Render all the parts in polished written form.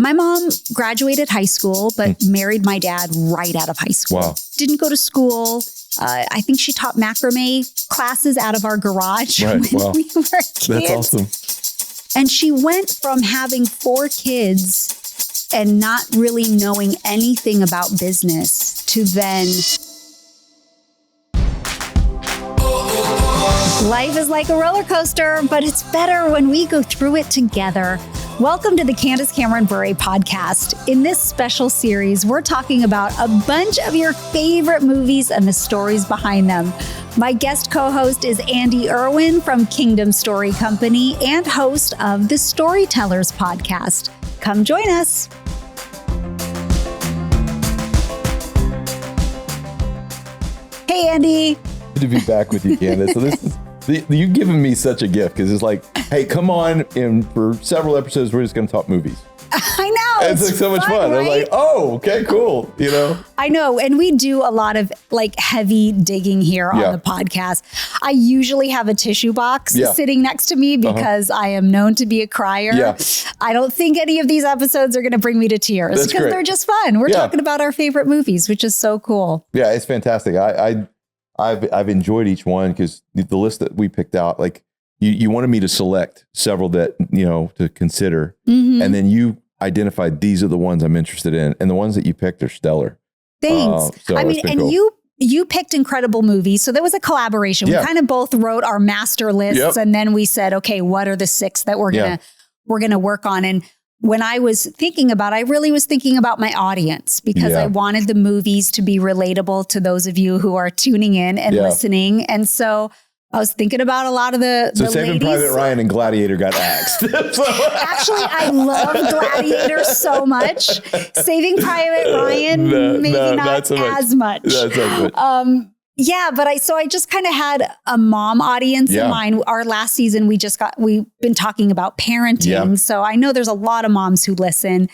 My mom graduated high school, but married my dad right out of high school. Wow. Didn't go to school. I think she taught macrame classes out of our garage when we were kids. That's awesome. And she went from having 4 kids and not really knowing anything about business to then... Life is like a roller coaster, but it's better when we go through it together. Welcome to the Candace Cameron Bure Podcast. In this special series, we're talking about a bunch of your favorite movies and the stories behind them. My guest co-host is Andy Irwin from Kingdom Story Company and host of the Storytellers Podcast. Come join us. Hey, Andy. Good to be back with you, Candace. So this is you've given me such a gift because it's like, hey, come on, and for several episodes, we're just going to talk movies. I know. It's like so much fun. Right? I'm like, oh, okay, cool. You know? I know. And we do a lot of like heavy digging here on the podcast. I usually have a tissue box sitting next to me because I am known to be a crier. Yeah. I don't think any of these episodes are going to bring me to tears because they're just fun. We're talking about our favorite movies, which is so cool. Yeah, it's fantastic. I've enjoyed each one because the list that we picked out, like you wanted me to select several that, to consider. Mm-hmm. And then you identified these are the ones I'm interested in. And the ones that you picked are stellar. Thanks. Cool. You picked incredible movies. So there was a collaboration. Yeah. We kind of both wrote our master lists and then we said, okay, what are the 6 that we're going to work on? And when I was thinking about, I really was thinking about my audience because I wanted the movies to be relatable to those of you who are tuning in and listening. And so I was thinking about a lot of the Saving ladies. Private Ryan and Gladiator got axed. Actually, I love Gladiator so much. Saving Private Ryan, not as much. Yeah, but I just kind of had a mom audience in mind. Our last season, we've been talking about parenting. Yeah. So I know there's a lot of moms who listen.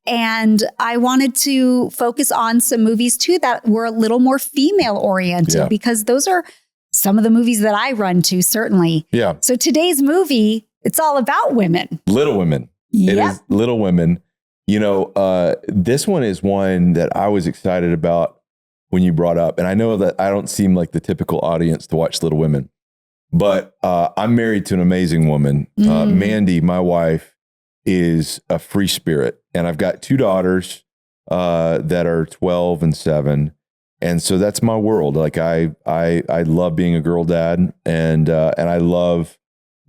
And I wanted to focus on some movies too that were a little more female oriented because those are some of the movies that I run to, certainly. Yeah. So today's movie, it's all about women. Little Women. It is Little Women. This one is one that I was excited about when you brought up, and I know that I don't seem like the typical audience to watch Little Women, but I'm married to an amazing woman. Mandy, my wife, is a free spirit, and I've got 2 daughters that are 12 and 7, and so that's my world. Like I love being a girl dad, and I love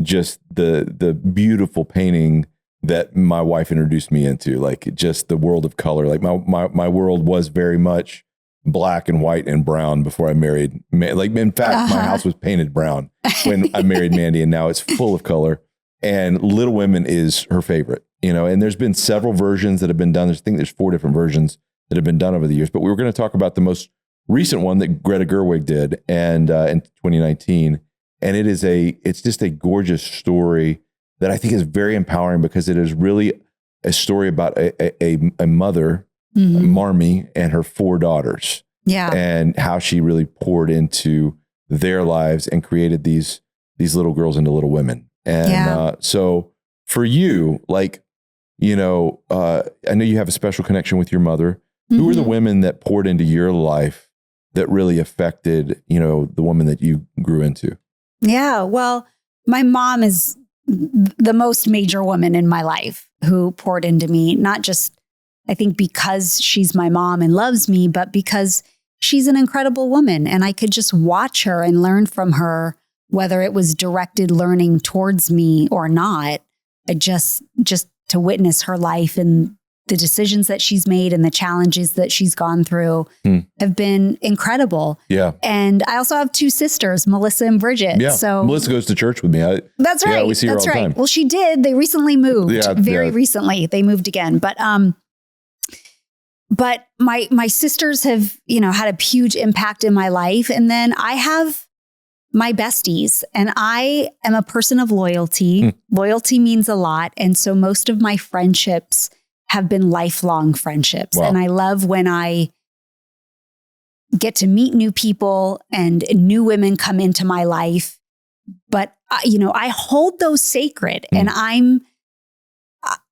just the beautiful painting that my wife introduced me into, like just the world of color. Like my world was very much black and white and brown before I married. Like, in fact, my house was painted brown when I married Mandy, and now it's full of color. And Little Women is her favorite, and there's been several versions that have been done. I think there's 4 different versions that have been done over the years, but we were going to talk about the most recent one that Greta Gerwig did and in 2019. And it's just a gorgeous story that I think is very empowering because it is really a story about a mother, Marmee, and her 4 daughters. Yeah. And how she really poured into their lives and created these little girls into little women. And so for you, like, I know you have a special connection with your mother. Who are the women that poured into your life that really affected, the woman that you grew into? Yeah. Well, my mom is the most major woman in my life who poured into me, not just I think because she's my mom and loves me, but because she's an incredible woman and I could just watch her and learn from her, whether it was directed learning towards me or not. Just to witness her life and the decisions that she's made and the challenges that she's gone through have been incredible. Yeah. And I also have 2 sisters, Melissa and Bridget. Yeah. So Melissa goes to church with me. That's right. Yeah, we see her all the time. Well, she did. They recently moved. Very recently. They moved again. But my sisters have, had a huge impact in my life. And then I have my besties, and I am a person of loyalty. Loyalty means a lot. And so most of my friendships have been lifelong friendships. Wow. And I love when I get to meet new people and new women come into my life. But, I hold those sacred and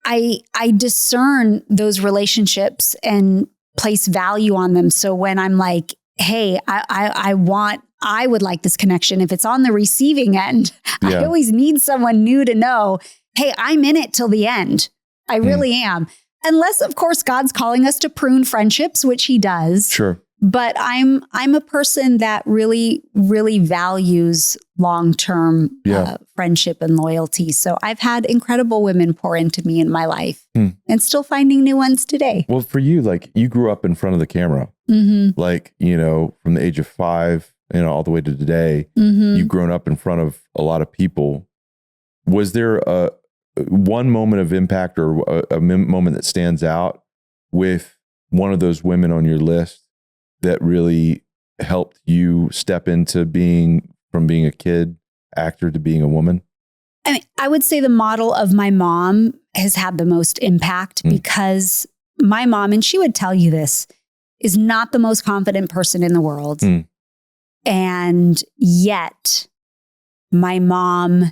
I discern those relationships and place value on them. So when I'm like, hey, I would like this connection. If it's on the receiving end, I always need someone new to know, hey, I'm in it till the end. I really am. Unless, of course, God's calling us to prune friendships, which he does. Sure. But I'm a person that really, really values long-term friendship and loyalty. So I've had incredible women pour into me in my life and still finding new ones today. Well, for you, like you grew up in front of the camera, like, from the age of 5, all the way to today, you've grown up in front of a lot of people. Was there one moment of impact or a moment that stands out with one of those women on your list that really helped you step into from being a kid actor to being a woman? I mean, I would say the model of my mom has had the most impact because my mom, and she would tell you this, is not the most confident person in the world. And yet my mom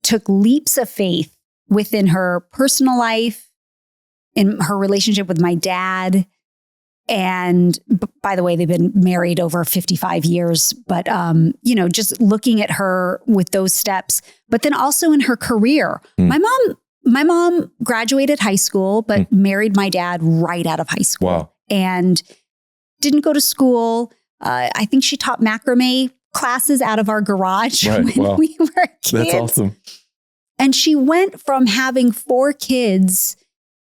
took leaps of faith within her personal life, in her relationship with my dad. And by the way, they've been married over 55 years, but, just looking at her with those steps, but then also in her career, my mom graduated high school, but married my dad right out of high school. Wow. And didn't go to school. I think she taught macrame classes out of our garage when we were kids. That's awesome. And she went from having 4 kids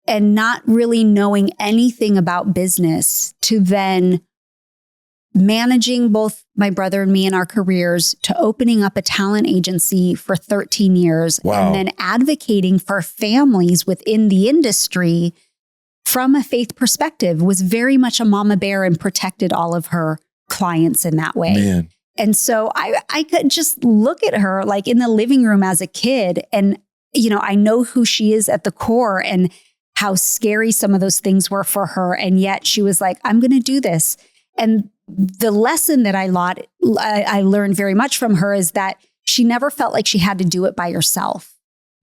and not really knowing anything about business to then managing both my brother and me in our careers to opening up a talent agency for 13 years and then advocating for families within the industry from a faith perspective, was very much a mama bear and protected all of her clients in that way. Man. And so I could just look at her like in the living room as a kid and, I know who she is at the core and how scary some of those things were for her. And yet she was like, I'm going to do this. And the lesson that I learned very much from her is that she never felt like she had to do it by herself.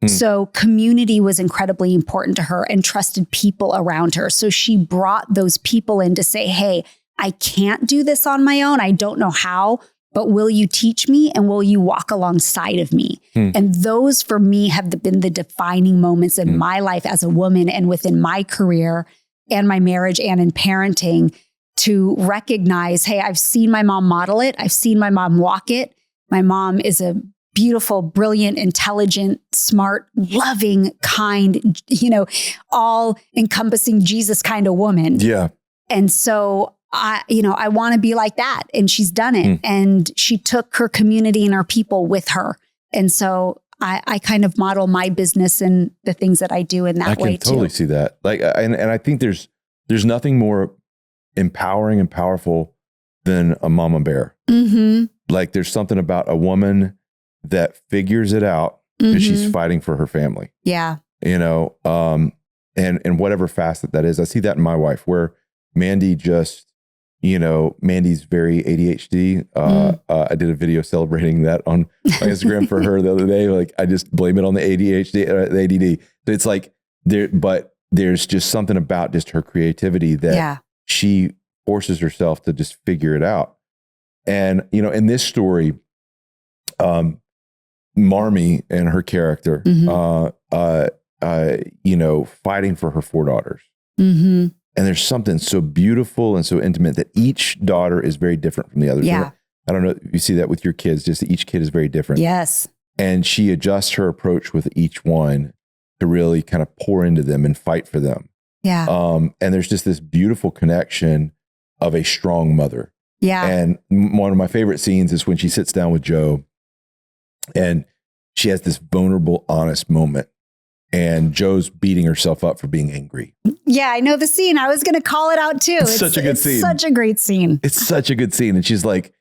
So community was incredibly important to her and trusted people around her. So she brought those people in to say, hey, I can't do this on my own. I don't know how, but will you teach me and will you walk alongside of me? And those for me have been the defining moments in my life as a woman and within my career and my marriage and in parenting, to recognize, hey, I've seen my mom model it. I've seen my mom walk it. My mom is a beautiful, brilliant, intelligent, smart, loving, kind, all encompassing Jesus kind of woman. Yeah. And so I want to be like that. And she's done it. And she took her community and her people with her. And so I kind of model my business and the things that I do in that way too. I can totally see that. Like, and I think there's nothing more empowering and powerful than a mama bear. Like there's something about a woman that figures it out because she's fighting for her family. Yeah. And whatever facet that is. I see that in my wife where Mandy just, Mandy's very ADHD. I did a video celebrating that on my Instagram for her the other day. Like I just blame it on the ADHD, the ADD. It's like there's just something about just her creativity that she forces herself to just figure it out. And, in this story, Marmee and her character, fighting for her 4 daughters. And there's something so beautiful and so intimate that each daughter is very different from the others. Yeah. I don't know if you see that with your kids, just each kid is very different. Yes. And she adjusts her approach with each one to really kind of pour into them and fight for them. Yeah. And there's just this beautiful connection of a strong mother. Yeah. And one of my favorite scenes is when she sits down with Joe and she has this vulnerable, honest moment. And Joe's beating herself up for being angry. Yeah, I know the scene. I was going to call it out too. It's such a good scene. Such a great scene. It's such a good scene. And she's like,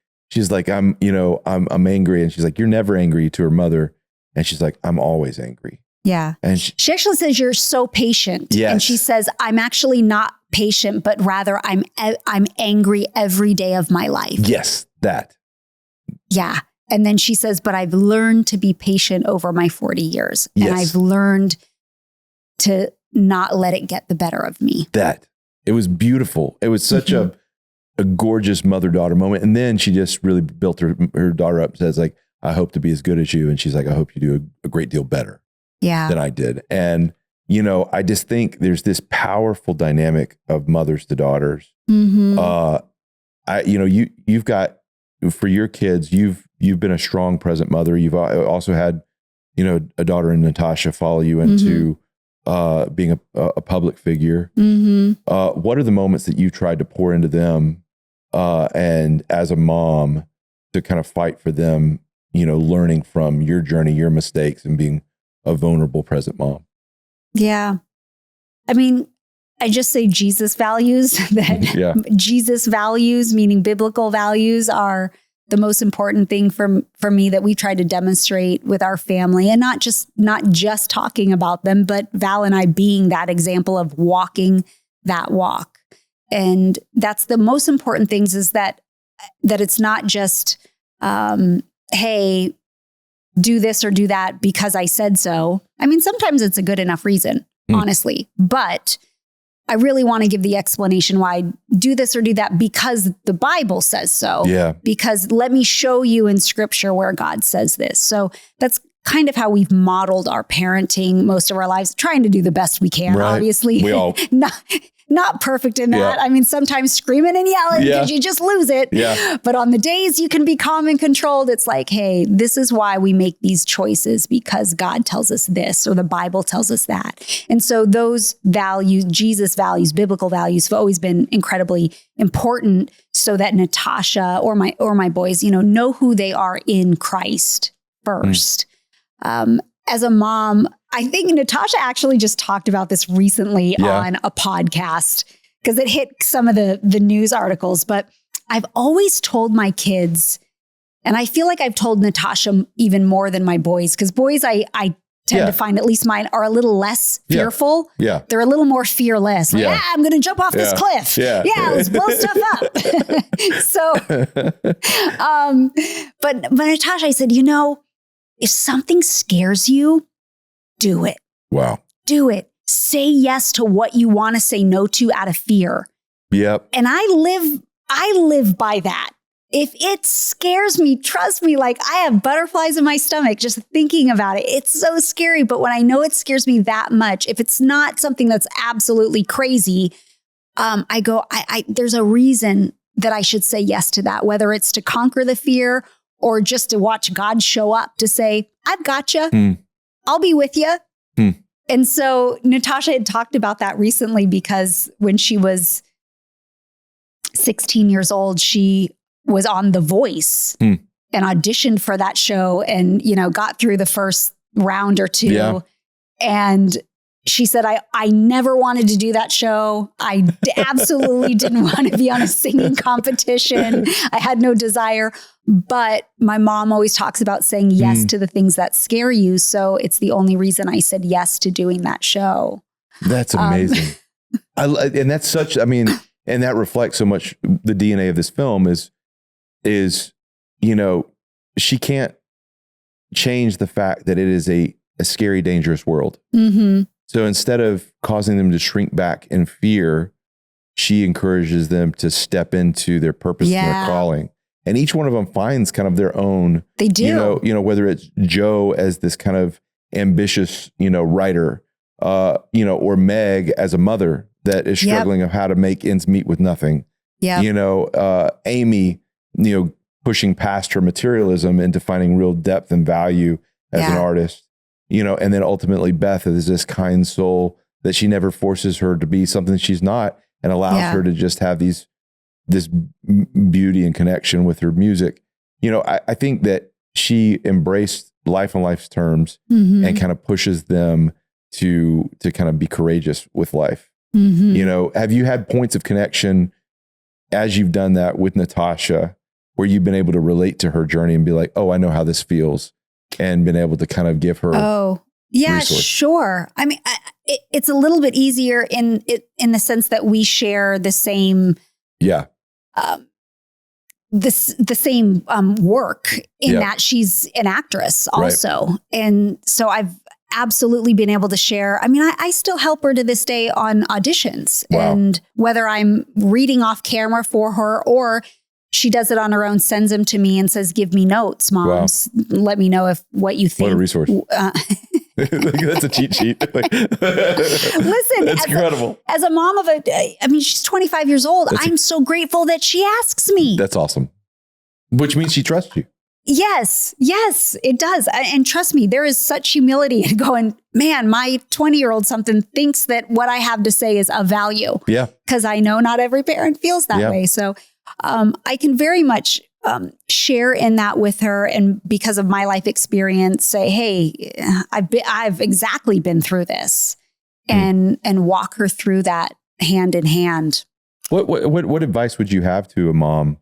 I'm angry. And she's like, you're never angry to her mother. And she's like, I'm always angry. Yeah. And she actually says, you're so patient. Yes. And she says, I'm actually not patient, but rather I'm angry every day of my life. Yes, that. Yeah. And then she says, but I've learned to be patient over my 40 years. Yes. And I've learned to not let it get the better of me. It was beautiful. It was such a gorgeous mother-daughter moment. And then she just really built her daughter up, says like, I hope to be as good as you. And she's like, I hope you do a great deal better than I did. And, you know, I just think there's this powerful dynamic of mothers to daughters. You've got, for your kids, you've been a strong present mother. You've also had, you know, a daughter in Natasha follow you into being a public figure. What are the moments that you tried to pour into them and as a mom to kind of fight for them, you know, learning from your journey, your mistakes, and being a vulnerable present mom? Yeah. I mean, I just say Jesus values, that Jesus values, meaning biblical values, are the most important thing for me that we try to demonstrate with our family, and not just talking about them, but Val and I being that example of walking that walk. And that's the most important things, is that it's not just, hey, do this or do that because I said so. I mean, sometimes it's a good enough reason, honestly, but I really want to give the explanation why do this or do that because the Bible says so. Yeah. Because let me show you in scripture where God says this. So that's kind of how we've modeled our parenting most of our lives, trying to do the best we can, obviously. We all not perfect in that. I mean, sometimes screaming and yelling because you just lose it. Yeah. But on the days you can be calm and controlled, it's like, hey, this is why we make these choices, because God tells us this or the Bible tells us that. And so those values, Jesus values, biblical values, have always been incredibly important, so that Natasha or my boys, you know who they are in Christ first. As a mom, I think Natasha actually just talked about this recently on a podcast, because it hit some of the news articles. But I've always told my kids, and I feel like I've told Natasha even more than my boys, because boys, I tend to find, at least mine, are a little less fearful. Yeah. They're a little more fearless. Like, I'm going to jump off this cliff. Let's blow stuff up. But Natasha, I said, if something scares you, do it. Wow. Do it. Say yes to what you want to say no to out of fear. Yep. And I live by that. If it scares me, trust me, like I have butterflies in my stomach just thinking about it. It's so scary. But when I know it scares me that much, if it's not something that's absolutely crazy, there's a reason that I should say yes to that, whether it's to conquer the fear or just to watch God show up to say, I've got you. I'll be with you. And so Natasha had talked about that recently, because when she was 16 years old, she was on The Voice and auditioned for that show and, got through the first round or two. Yeah. And she said, I never wanted to do that show. I absolutely didn't want to be on a singing competition. I had no desire. But my mom always talks about saying yes to the things that scare you. So it's the only reason I said yes to doing that show. That's amazing. And that's such, and that reflects so much the DNA of this film is, she can't change the fact that it is a scary, dangerous world. So instead of causing them to shrink back in fear, she encourages them to step into their purpose and their calling. And each one of them finds kind of their own. They do. Whether it's Joe as this kind of ambitious, writer, or Meg as a mother that is struggling of how to make ends meet with nothing. Yeah. Amy, pushing past her materialism into finding real depth and value as an artist. And then ultimately Beth is this kind soul that she never forces her to be something she's not, and allows her to just have this beauty and connection with her music. I think that she embraced life on life's terms and kind of pushes them to kind of be courageous with life. Have you had points of connection as you've done that with Natasha, where you've been able to relate to her journey and be like, oh, I know how this feels, and been able to kind of give her resource? Sure. It's a little bit easier in the sense that we share the same the same work in that she's an actress also. Right. And so I've absolutely been able to share. I mean, I still help her to this day on auditions. Wow. And whether I'm reading off camera for her or she does it on her own, sends them to me and says, give me notes, moms. Wow. Let me know what you think. What a resource. That's a cheat sheet. Listen, that's incredible. As a mom of she's 25 years old. I'm so grateful that she asks me. That's awesome. Which means she trusts you. Yes, it does. And trust me, there is such humility in going, man, my 20-year-old something thinks that what I have to say is of value. Yeah. Because I know not every parent feels that way. So I can very much share in that with her. And because of my life experience, say, hey, I've exactly been through this and walk her through that hand in hand. What advice would you have to a mom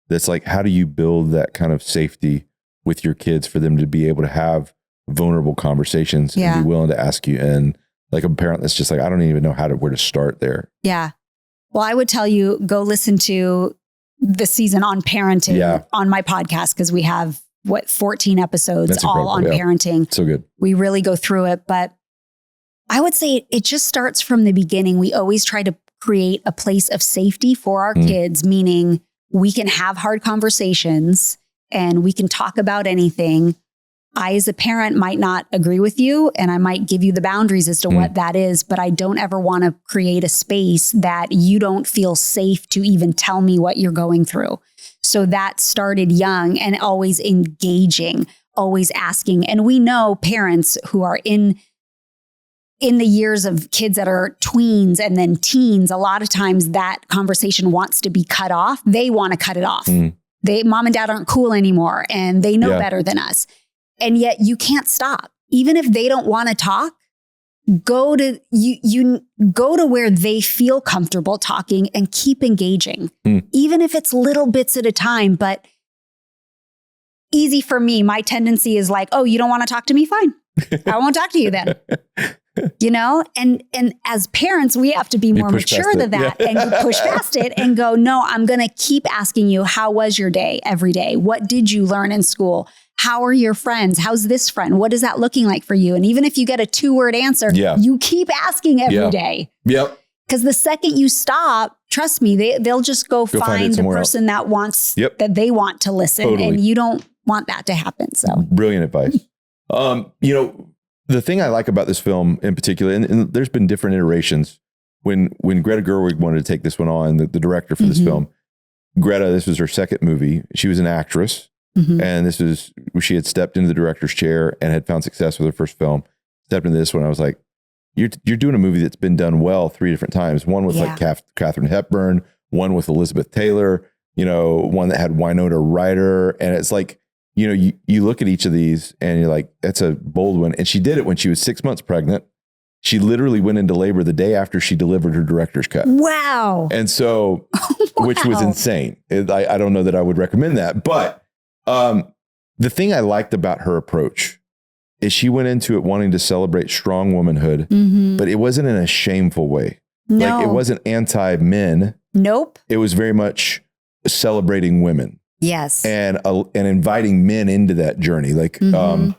that's like, how do you build that kind of safety with your kids for them to be able to have vulnerable conversations and be willing to ask you? And like a parent that's just like, I don't even know where to start there. Yeah. Well, I would tell you, go listen to the season on parenting on my podcast, because we have 14 episodes all on parenting. So good. We really go through it. But I would say it just starts from the beginning. We always try to create a place of safety for our kids, meaning we can have hard conversations and we can talk about anything. I, as a parent, might not agree with you, and I might give you the boundaries as to what that is, but I don't ever want to create a space that you don't feel safe to even tell me what you're going through. So that started young and always engaging, always asking. And we know parents who are in the years of kids that are tweens and then teens, a lot of times that conversation wants to be cut off. They want to cut it off. Mom and dad aren't cool anymore, and they know better than us. And yet you can't stop. Even if they don't want to talk, go to where they feel comfortable talking and keep engaging. Even if it's little bits at a time, but easy for me. My tendency is like, oh, you don't want to talk to me? Fine. I won't talk to you then. And as parents, we have to be more mature than that and push past it and go, no, I'm going to keep asking you, how was your day every day? What did you learn in school? How are your friends? How's this friend? What is that looking like for you? And even if you get a 2-word answer, you keep asking every day. Yep. Because the second you stop, trust me, they'll just go find the person that wants, that they want to listen. Totally. And you don't want that to happen. So brilliant advice. The thing I like about this film in particular, and there's been different iterations, when Greta Gerwig wanted to take this one on, the director for this film, Greta, this was her second movie. She was an actress. And she had stepped into the director's chair and had found success with her first film. Stepped into this one. I was like, you're doing a movie that's been done well 3 different times. One with like Katharine Hepburn, one with Elizabeth Taylor, one that had Winona Ryder. And it's like, you look at each of these and you're like, that's a bold one. And she did it when she was 6 months pregnant. She literally went into labor the day after she delivered her director's cut. Wow. And so, which was insane. I don't know that I would recommend that, but the thing I liked about her approach is she went into it wanting to celebrate strong womanhood, but it wasn't in a shameful way. No. Like, it wasn't anti-men. Nope. It was very celebrating women. Yes. And inviting men into that journey. Like, and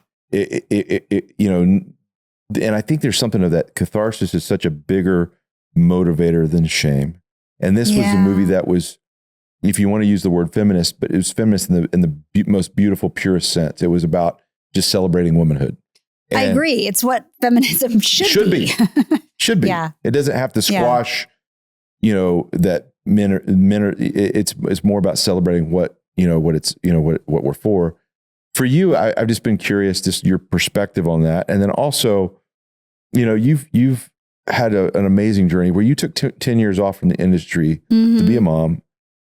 I think there's something of that. Catharsis is such a bigger motivator than shame. And this was a movie that was, if you want to use the word feminist, but it was feminist in the most beautiful, purest sense. It was about just celebrating womanhood. And I agree. It's what feminism should be. Should be. Yeah. It doesn't have to squash, that men are, it's more about celebrating what we're for. For you, I've just been curious, just your perspective on that. And then also, you've had an amazing journey where you took 10 years off from the industry to be a mom.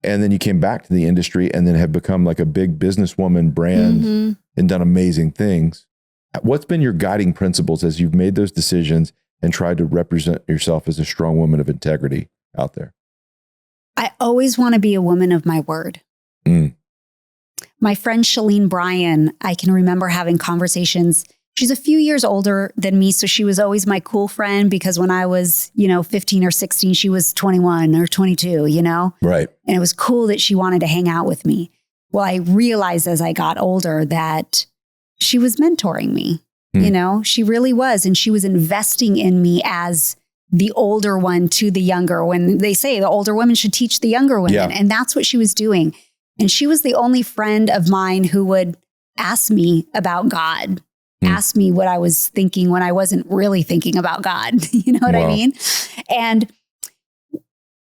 And then you came back to the industry and then have become like a big businesswoman brand and done amazing things. What's been your guiding principles as you've made those decisions and tried to represent yourself as a strong woman of integrity out there? I always want to be a woman of my word. My friend Shalene Bryan, I can remember having conversations. She's a few years older than me, so she was always my cool friend because when I was, 15 or 16, she was 21 or 22, Right. And it was cool that she wanted to hang out with me. Well, I realized as I got older that she was mentoring me. You know, she really was. And she was investing in me as the older one to the younger. When they say the older women should teach the younger women. And that's what she was doing. And she was the only friend of mine who would ask me about God, ask me what I was thinking when I wasn't really thinking about God. You know what I mean? And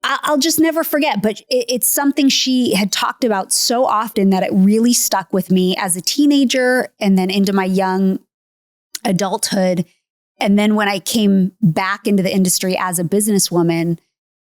I'll just never forget, but it's something she had talked about so often that it really stuck with me as a teenager and then into my young adulthood. And then when I came back into the industry as a businesswoman,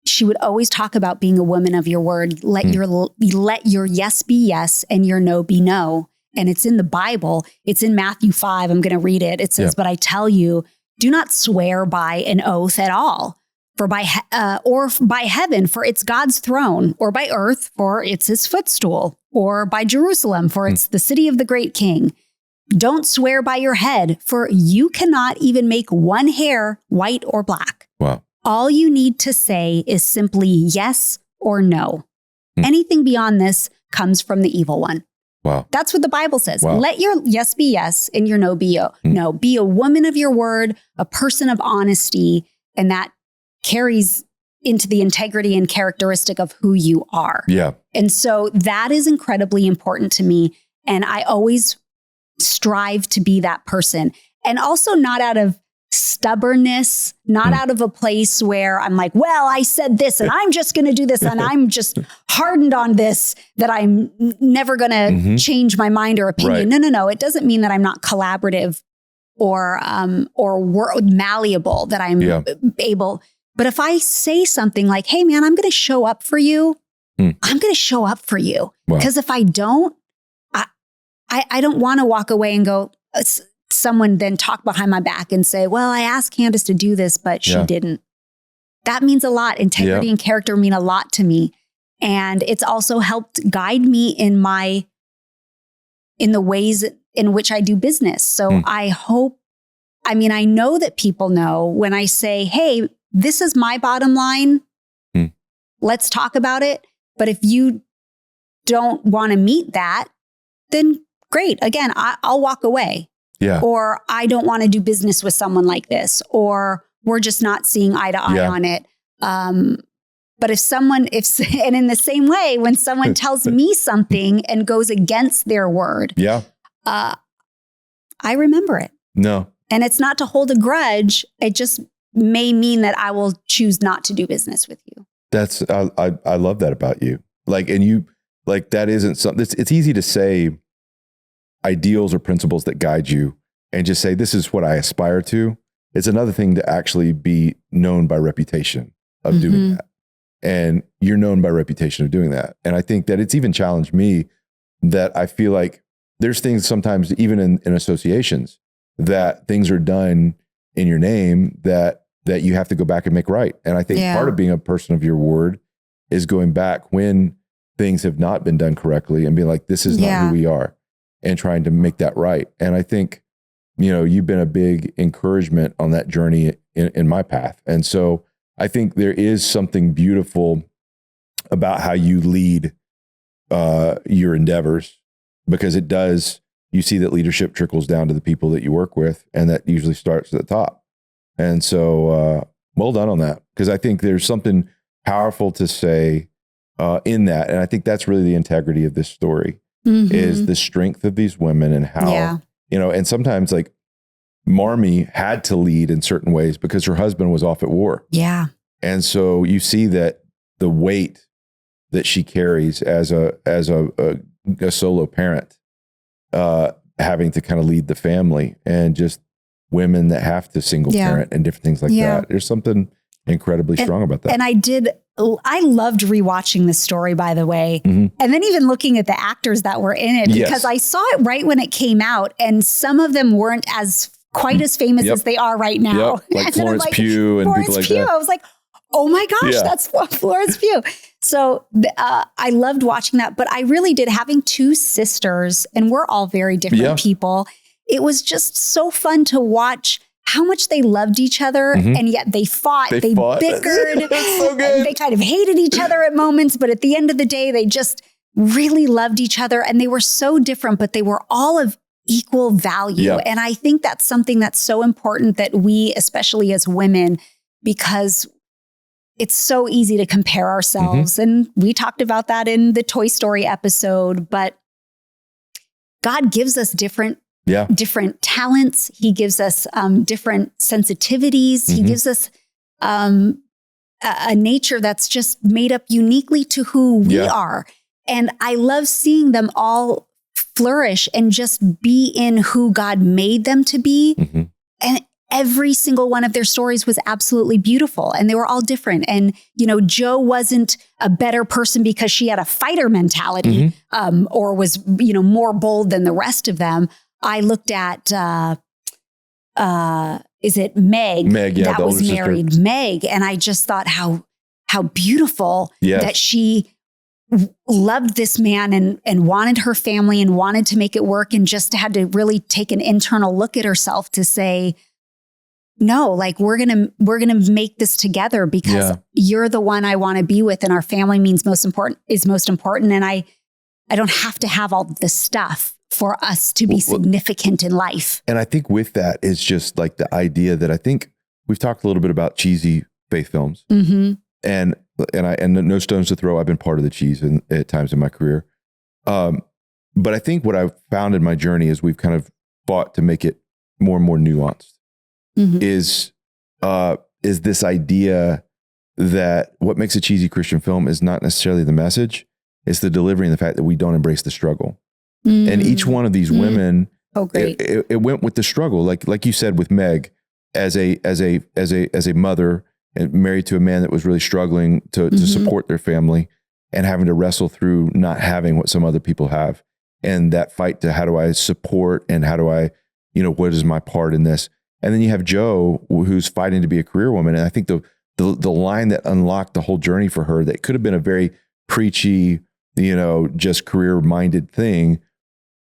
she would always talk about being a woman of your word. Let your yes be yes and your no be no. And it's in the Bible. It's in Matthew 5. I'm going to read it. It says, but I tell you, do not swear by an oath at all, for by heaven, for it's God's throne, or by earth, for it's his footstool, or by Jerusalem, for it's the city of the great king. Don't swear by your head, for you cannot even make one hair white or black. Wow. All you need to say is simply yes or no. Anything beyond this comes from the evil one. Wow. That's what the Bible says. Wow. Let your yes be yes and your no be no. Be a woman of your word, a person of honesty, and that carries into the integrity and characteristic of who you are. Yeah. And so that is incredibly important to me. And I always strive to be that person. And also not out of stubbornness, not out of a place where I'm like, well, I said this and I'm just going to do this and I'm just hardened on this, that I'm never going to change my mind or opinion. Right. No. It doesn't mean that I'm not collaborative or malleable, that I'm able. But if I say something like, hey man, I'm going to show up for you. I'm going to show up for you. Because if I don't, I don't want to walk away and go, someone then talk behind my back and say, well, I asked Candace to do this, but she didn't. That means a lot. Integrity and character mean a lot to me. And it's also helped guide me in the ways in which I do business. So I know that people know when I say, hey, this is my bottom line. Let's talk about it. But if you don't want to meet that, then great. Again, I'll walk away. Yeah. Or I don't want to do business with someone like this, or we're just not seeing eye to eye on it. But and in the same way, when someone tells me something and goes against their word, I remember it. No. And it's not to hold a grudge. It just may mean that I will choose not to do business with you. I love that about you. That isn't something, it's easy to say ideals or principles that guide you and just say, this is what I aspire to. It's another thing to actually be known by reputation of doing that. And you're known by reputation of doing that. And I think that it's even challenged me that I feel like there's things sometimes, even in associations, that things are done in your name that you have to go back and make right. And I think part of being a person of your word is going back when things have not been done correctly and being like, this is not who we are, and trying to make that right. And I think, you've been a big encouragement on that journey in my path. And so I think there is something beautiful about how you lead your endeavors, because you see that leadership trickles down to the people that you work with, and that usually starts at the top. And so well done on that, because I think there's something powerful to say in that. And I think that's really the integrity of this story. Is the strength of these women, and how, and sometimes like Marmee had to lead in certain ways because her husband was off at war. Yeah. And so you see that the weight that she carries as a solo parent, having to kind of lead the family, and just women that have to single parent and different things like that. There's something incredibly strong about that. And I loved rewatching this story, by the way. And then even looking at the actors that were in it, because I saw it right when it came out, and some of them weren't quite as famous as they are right now. Like Florence Pugh and people like that. I was like, oh my gosh, that's Florence Pugh. So I loved watching that, but I really did, having two sisters, and we're all very different people. It was just so fun to watch how much they loved each other, and yet they fought, they bickered, so they kind of hated each other at moments, but at the end of the day, they just really loved each other, and they were so different, but they were all of equal value. Yeah. And I think that's something that's so important that we, especially as women, because it's so easy to compare ourselves. And we talked about that in the Toy Story episode, but God gives us different talents. He gives us different sensitivities. He gives us a nature that's just made up uniquely to who we are. And I love seeing them all flourish and just be in who God made them to be. And every single one of their stories was absolutely beautiful, and they were all different. And, you know, Jo wasn't a better person because she had a fighter mentality or was, you know, more bold than the rest of them. I looked at, is it Meg? Meg, yeah, that was married, sister. Meg. And I just thought how beautiful that she loved this man and wanted her family and wanted to make it work, and just had to really take an internal look at herself to say, no, like we're going to make this together because you're the one I want to be with. And our family is most important. And I don't have to have all this stuff for us to be significant in life. And I think with that is just like the idea that I think we've talked a little bit about cheesy faith films and no stones to throw. I've been part of the cheese at times in my career. But I think what I've found in my journey is we've kind of fought to make it more and more nuanced. Is this idea that what makes a cheesy Christian film is not necessarily the message, it's the delivery and the fact that we don't embrace the struggle. And each one of these women, it went with the struggle, like you said with Meg, as a mother and married to a man that was really struggling to support their family and having to wrestle through not having what some other people have, and that fight to how do I support and how do I, you know, what is my part in this? And then you have Jo, who's fighting to be a career woman. And I think the line that unlocked the whole journey for her, that could have been a very preachy, you know, just career-minded thing.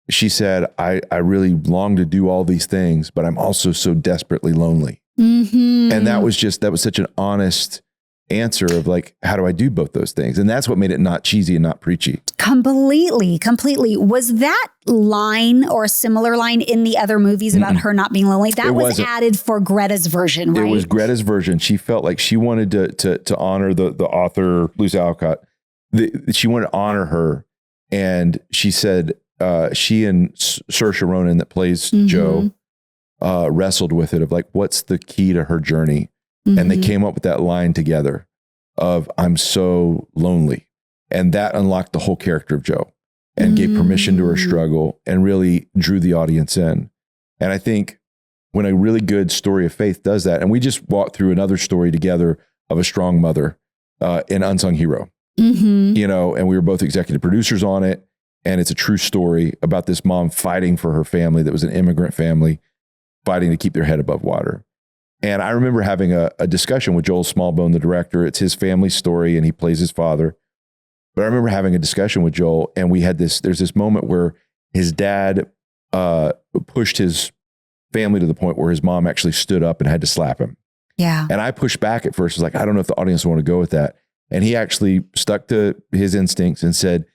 She said, I really long to do all these things, but I'm also so desperately lonely. And that was such an honest answer of like, how do I do both those things? And that's what made it not cheesy and not preachy. Completely. Was that line or a similar line in the other movies about her not being lonely? That was added for Greta's version, right? It was Greta's version. She felt like she wanted to honor the author, Lucy Alcott. She wanted to honor her. And she said, she and Saoirse Ronan that plays Jo wrestled with it of like, what's the key to her journey? And they came up with that line together of I'm so lonely. And that unlocked the whole character of Jo and gave permission to her struggle and really drew the audience in. And I think when a really good story of faith does that, and we just walked through another story together of a strong mother in Unsung Hero, you know, and we were both executive producers on it. And it's a true story about this mom fighting for her family that was an immigrant family, fighting to keep their head above water. And I remember having a discussion with Joel Smallbone, the director. It's his family story and he plays his father. But I remember having a discussion with Joel, and there's this moment where his dad pushed his family to the point where his mom actually stood up and had to slap him. Yeah. And I pushed back at first. I was like, I don't know if the audience will want to go with that. And he actually stuck to his instincts and said,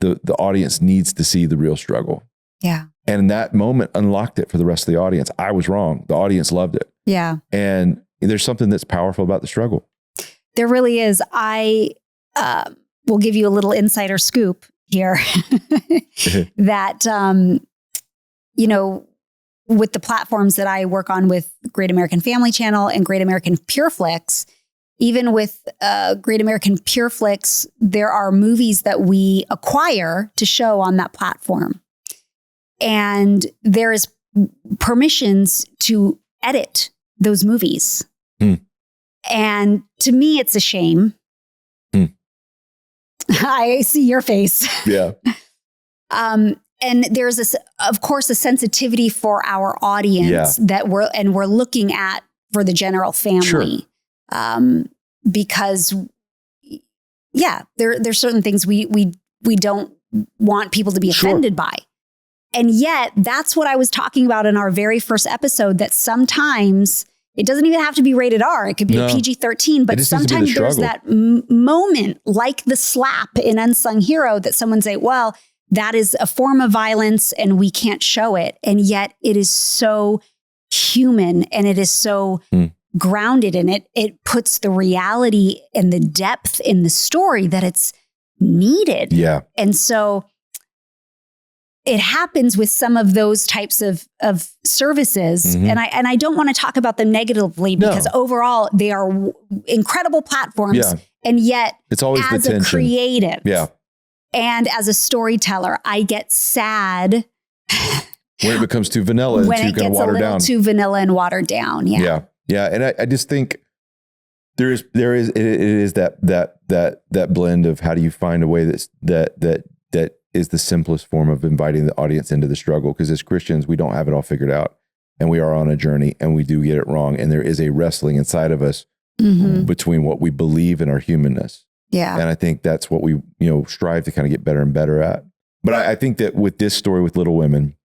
the audience needs to see the real struggle. Yeah. And that moment unlocked it for the rest of the audience. I was wrong. The audience loved it. Yeah. And there's something that's powerful about the struggle. There really is. I will give you a little insider scoop here that, you know, with the platforms that I work on with Great American Family Channel and Great American Pure Flix, even with Great American Pure Flix, there are movies that we acquire to show on that platform. And there is permissions to edit those movies. And to me, it's a shame. I see your face. Yeah. And there's of course, a sensitivity for our audience that we're looking at for the general family. Sure. Because there's certain things we don't want people to be offended by. And yet that's what I was talking about in our very first episode, that sometimes it doesn't even have to be rated R. It could be a PG-13, but sometimes there's that moment like the slap in Unsung Hero that someone say, well, that is a form of violence and we can't show it. And yet it is so human and it is so grounded in it. It puts the reality and the depth in the story that it's needed. Yeah. And so it happens with some of those types of services. And I don't want to talk about them negatively because overall they are incredible platforms. Yeah. And yet it's always as the tension. A creative yeah. and as a storyteller, I get sad when it becomes too vanilla when and it gets a little too vanilla and watered down. Yeah. Yeah. Yeah. And I just think it is that blend of how do you find a way that is the simplest form of inviting the audience into the struggle. Because as Christians, we don't have it all figured out and we are on a journey and we do get it wrong. And there is a wrestling inside of us between what we believe in our humanness. Yeah. And I think that's what we, strive to kind of get better and better at. But I think that with this story with Little Women,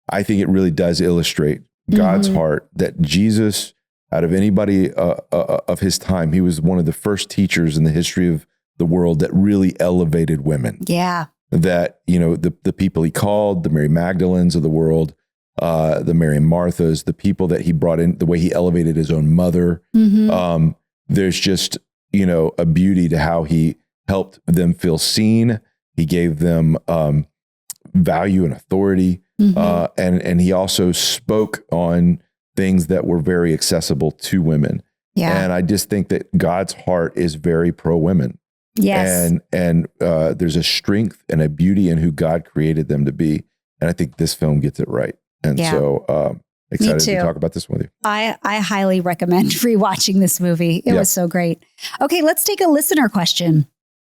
I think it really does illustrate God's heart, that Jesus, out of anybody of his time, he was one of the first teachers in the history of the world that really elevated women. Yeah. That, the people he called, the Mary Magdalenes of the world, the Mary and Marthas, the people that he brought in, the way he elevated his own mother. There's just, a beauty to how he helped them feel seen. He gave them value and authority. And he also spoke on things that were very accessible to women. Yeah. And I just think that God's heart is very pro women. Yes. And there's a strength and a beauty in who God created them to be. And I think this film gets it right. And so excited to talk about this with you. I highly recommend rewatching this movie. It was so great. Okay, let's take a listener question.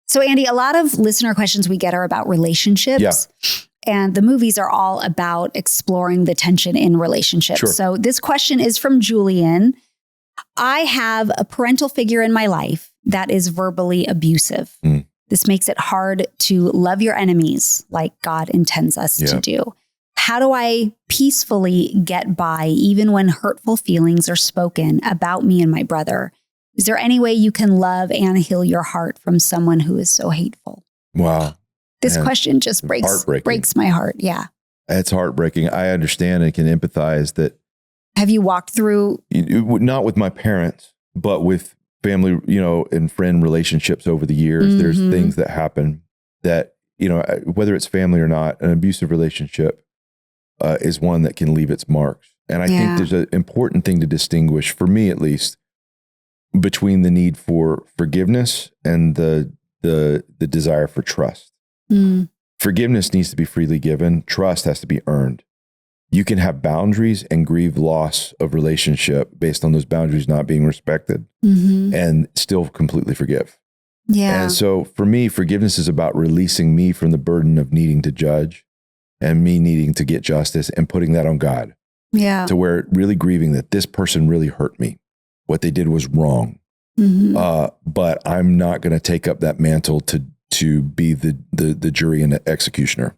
So Andy, a lot of listener questions we get are about relationships. Yeah. And the movies are all about exploring the tension in relationships. Sure. So this question is from Julian. I have a parental figure in my life that is verbally abusive. This makes it hard to love your enemies like God intends us to do. How do I peacefully get by even when hurtful feelings are spoken about me and my brother? Is there any way you can love and heal your heart from someone who is so hateful? Wow. This question just breaks my heart. Yeah. It's heartbreaking. I understand and can empathize that. Have you walked through? Not with my parents, but with family, and friend relationships over the years. There's things that happen that, whether it's family or not, an abusive relationship is one that can leave its marks. And I think there's an important thing to distinguish, for me at least, between the need for forgiveness and the desire for trust. Forgiveness needs to be freely given. Trust has to be earned. You can have boundaries and grieve loss of relationship based on those boundaries not being respected and still completely forgive. Yeah. And so for me, forgiveness is about releasing me from the burden of needing to judge and me needing to get justice and putting that on God. Yeah. To where really grieving that this person really hurt me. What they did was wrong. But I'm not going to take up that mantle to be the jury and the executioner.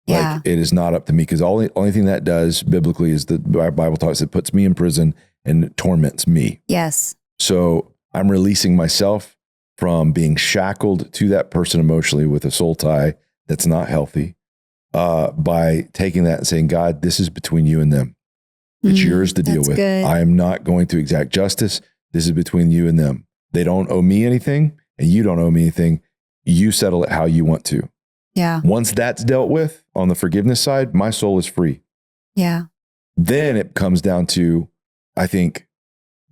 Like it is not up to me, because only thing that does biblically is the Bible talks, it puts me in prison and torments me. Yes. So I'm releasing myself from being shackled to that person emotionally with a soul tie that's not healthy, by taking that and saying, God, this is between you and them. It's yours to deal with. Good. I am not going to exact justice. This is between you and them. They don't owe me anything and you don't owe me anything. You settle it how you want to. Yeah. Once that's dealt with on the forgiveness side, my soul is free. Yeah. Then it comes down to, I think,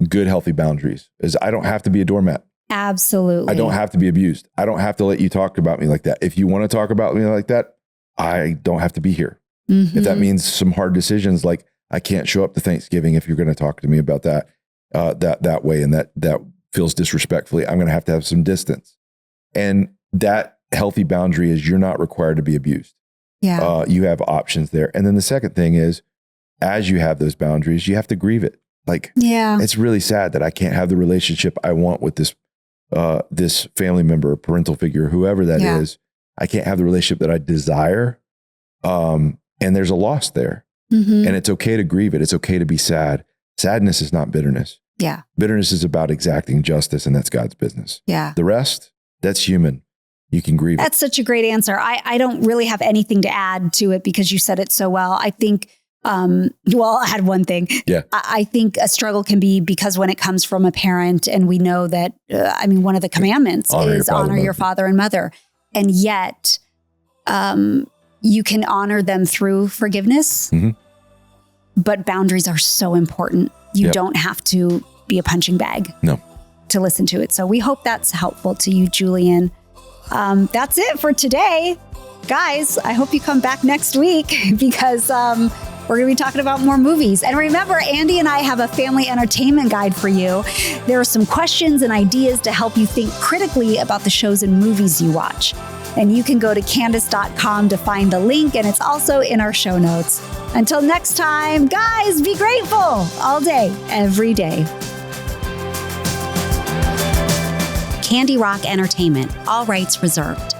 good, healthy boundaries. Is I don't have to be a doormat. Absolutely. I don't have to be abused. I don't have to let you talk about me like that. If you want to talk about me like that, I don't have to be here. If that means some hard decisions, like I can't show up to Thanksgiving if you're going to talk to me about that, that way, and that feels disrespectfully, I'm going to have some distance. And that healthy boundary is you're not required to be abused. Yeah. You have options there. And then the second thing is, as you have those boundaries, you have to grieve it. Like, it's really sad that I can't have the relationship I want with this family member or parental figure, whoever that is. I can't have the relationship that I desire. And there's a loss there. And it's okay to grieve it. It's okay to be sad. Sadness is not bitterness. Yeah. Bitterness is about exacting justice, and that's God's business. Yeah. The rest, that's human. you can grieve. That's such a great answer. I don't really have anything to add to it because you said it so well. I think, I'll add one thing. Yeah. I think a struggle can be because when it comes from a parent, and we know that, one of the commandments is honor your father and mother. And yet, you can honor them through forgiveness, but boundaries are so important. You don't have to be a punching bag to listen to it. So we hope that's helpful to you, Julian. That's it for today. Guys, I hope you come back next week because we're going to be talking about more movies. And remember, Andy and I have a family entertainment guide for you. There are some questions and ideas to help you think critically about the shows and movies you watch. And you can go to Candace.com to find the link, and it's also in our show notes. Until next time, guys, be grateful all day, every day. CandyRock Entertainment, all rights reserved.